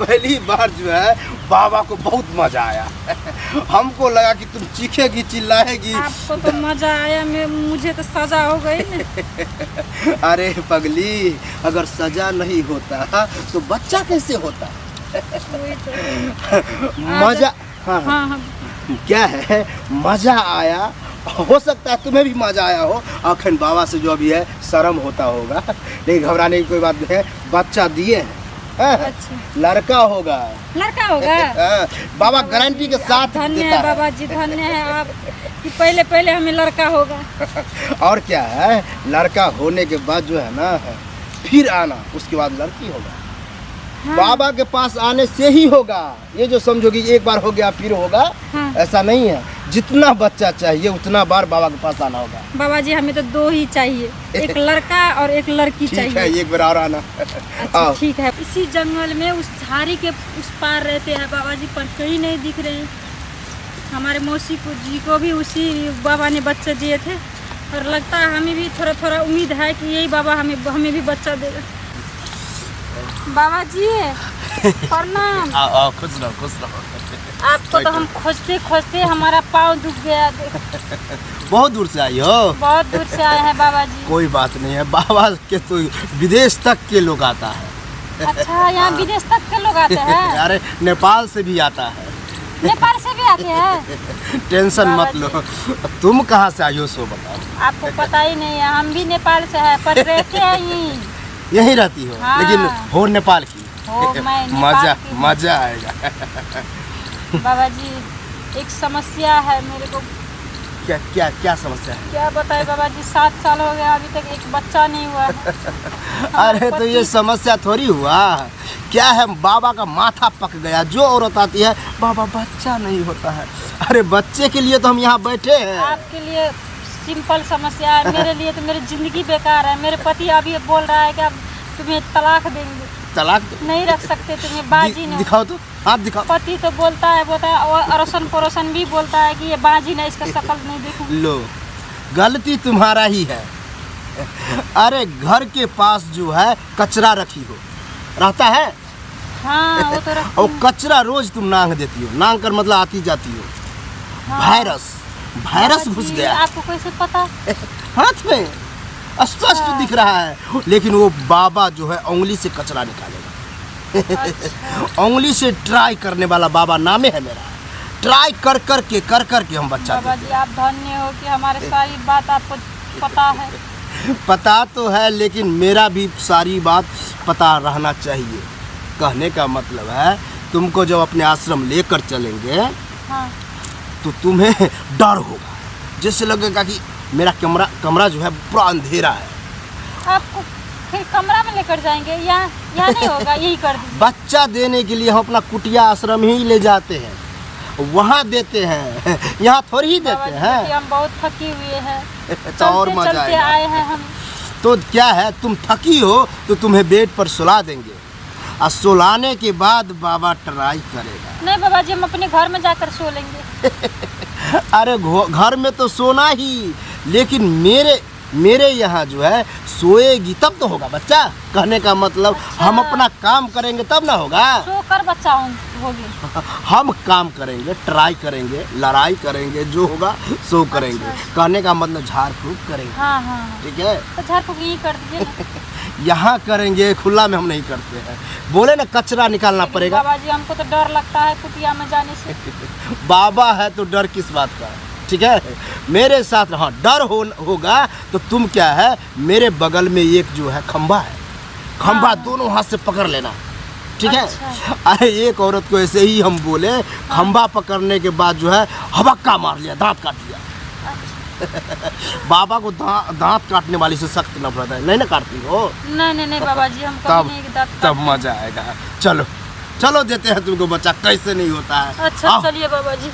पहली बार जो है बाबा को बहुत मजा आया। हमको लगा कि तुम चीखेगी चिल्लाएगी। आपको तो मजा आया, मुझे तो सजा हो गई ना। अरे पगली, अगर सजा नहीं होता तो बच्चा कैसे होता? वही तो। मजा हाँ, हाँ हाँ। क्या है, मजा आया। हो सकता है तुम्हें भी मजा आया हो। आखिर बाबा से जो अभी है शर्म होता होगा, लेकिन घबराने की कोई बात नहीं है। बच्चा दिए हैं। अच्छा। लड़का होगा। लड़का होगा। बाबा गारंटी के साथ धन्य देता है बाबा जी, धन्य है आप कि पहले हमें लड़का होगा। और क्या है, लड़का होने के बाद जो है ना फिर आना, उसके बाद लड़की होगा। हाँ। बाबा के पास आने से ही होगा। ये जो समझोगी एक बार हो गया फिर होगा, हाँ। ऐसा नहीं है। जितना बच्चा चाहिए उतना बार बाबा के पास आना होगा। बाबा जी हमें तो 2 ही चाहिए, एक लड़का और एक लड़की ठीक है, चाहिए। एक बार और आना। अच्छा ठीक है। इसी जंगल में उस झाड़ी के उस पार रहते हैं बाबा जी, पर कहीं नहीं दिख रहे हैं। हमारे मौसी जी को भी उसी बाबा ने बच्चे दिए थे, और लगता है हमें भी थोड़ा उम्मीद है कि यही बाबा हमें भी बच्चा देगा। बाबा जी प्रणाम। खुश रहो। आपको तो हम खोजते हमारा पाँव दुख गया। बहुत दूर से आई हो? बहुत दूर से आए हैं बाबा जी। कोई बात नहीं है, बाबा के तो विदेश तक के लोग आता है। अच्छा, यहाँ विदेश तक के लोग आते हैं? अरे नेपाल से भी आता है। नेपाल से भी आते हैं? टेंशन मत लो। तुम कहाँ से आई हो सो बताओ। आपको पता ही नहीं है, हम भी नेपाल से हैं, पर रहते हैं यहीं रहती हो? हाँ। लेकिन हो नेपाल की? हो, मैं नेपाल की हूँ। मजा आएगा। बाबा जी एक समस्या है मेरे को। क्या समस्या है? क्या बताए बाबा जी, 7 साल हो गया, अभी तक एक बच्चा नहीं हुआ है। अरे तो ये समस्या थोड़ी हुआ, क्या है, बाबा का माथा पक गया। जो औरत आती है, बाबा बच्चा नहीं होता है। अरे बच्चे के लिए तो हम यहाँ बैठे हैं। आपके लिए सिंपल समस्या है, मेरे लिए तो मेरी जिंदगी बेकार है। मेरे पति अभी बोल रहा है कि अब तुम्हें तलाक देंगे। तलाक नहीं रख सकते तुम्हें, बाजी ने। दिखाओ तो, हाथ दिखाओ। पति तो बोलता है और अड़ोसन पड़ोसन भी बोलता है कि ये बाजी ना, इसका शक्ल नहीं देखूं। लो, गलती तुम्हारा ही है। अरे घर के पास जो है कचरा रखी हो, रहता है? हाँ वो तो रखती और हूँ। कचरा रोज तुम नांग देती हो। नांग कर मतलब आती जाती हो। हाँ। वायरस घुस गया आपको कैसे पता? हाथ में स्पष्ट दिख रहा है। लेकिन वो बाबा जो है उंगली से कचरा निकालेगा। अच्छा। उंगली से ट्राई करने वाला बाबा नामे है मेरा। ट्राई कर कर के हम बच्चा बाबा जी आप धन्य हो कि हमारे सारी बात आपको पता है। पता तो है, लेकिन मेरा भी सारी बात पता रहना चाहिए। कहने का मतलब है, तुमको जब अपने आश्रम लेकर चलेंगे, हाँ। तो तुम्हें डर होगा, जैसे लगेगा कि मेरा कमरा जो है पूरा अंधेरा है। आपको फिर कमरा में लेकर जाएंगे? यहाँ नहीं होगा, यही कर दीजिए। बच्चा देने के लिए हम अपना कुटिया आश्रम ही ले जाते हैं, वहाँ देते हैं, यहाँ थोड़ी ही देते हैं। हम बहुत थकी हुए हैं, तो और मजा चलते आएगा। आए हैं हम। तो क्या है, तुम थकी हो तो तुम्हें बेड पर सुला देंगे, और सुलाने के बाद बाबा ट्राई करेगा। नहीं बाबा जी, हम अपने घर में जाकर सो लेंगे। अरे घर में तो सोना ही, लेकिन मेरे यहाँ जो है सोएगी तब तो होगा बच्चा। कहने का मतलब अच्छा। हम अपना काम करेंगे तब ना होगा। सो कर बच्चा होगी। हम काम करेंगे, ट्राई करेंगे, लड़ाई करेंगे, जो होगा सो करेंगे। अच्छा। कहने का मतलब झाड़ फूक करेंगे। हाँ हाँ। ठीक है, तो झाड़ फूक यही कर दीजिए। यहाँ करेंगे, खुला में हम नहीं करते हैं। बोले ना कचरा निकालना पड़ेगा। बाबा जी हमको तो डर लगता है कुटिया में जाने से। बाबा है तो डर किस बात का? ठीक है, मेरे साथ हाँ डर होगा तो तुम क्या है, मेरे बगल में एक जो है खंबा है, खंबा हाँ। दोनों हाथ से पकड़ लेना। ठीक है। अच्छा। अरे एक औरत को ऐसे ही हम बोले, खंबा पकड़ने के बाद जो है हबक्का मार लिया, दांत काट दिया। बाबा को दांत काटने वाली से सख्त नफरत है। नहीं ना काटती हो? नहीं बाबा जी, हम कभी नहीं दांत तब काटते। मजा आएगा। चलो देते हैं तुमको बच्चा, कैसे नहीं होता है। अच्छा आओ। चलिए बाबा जी।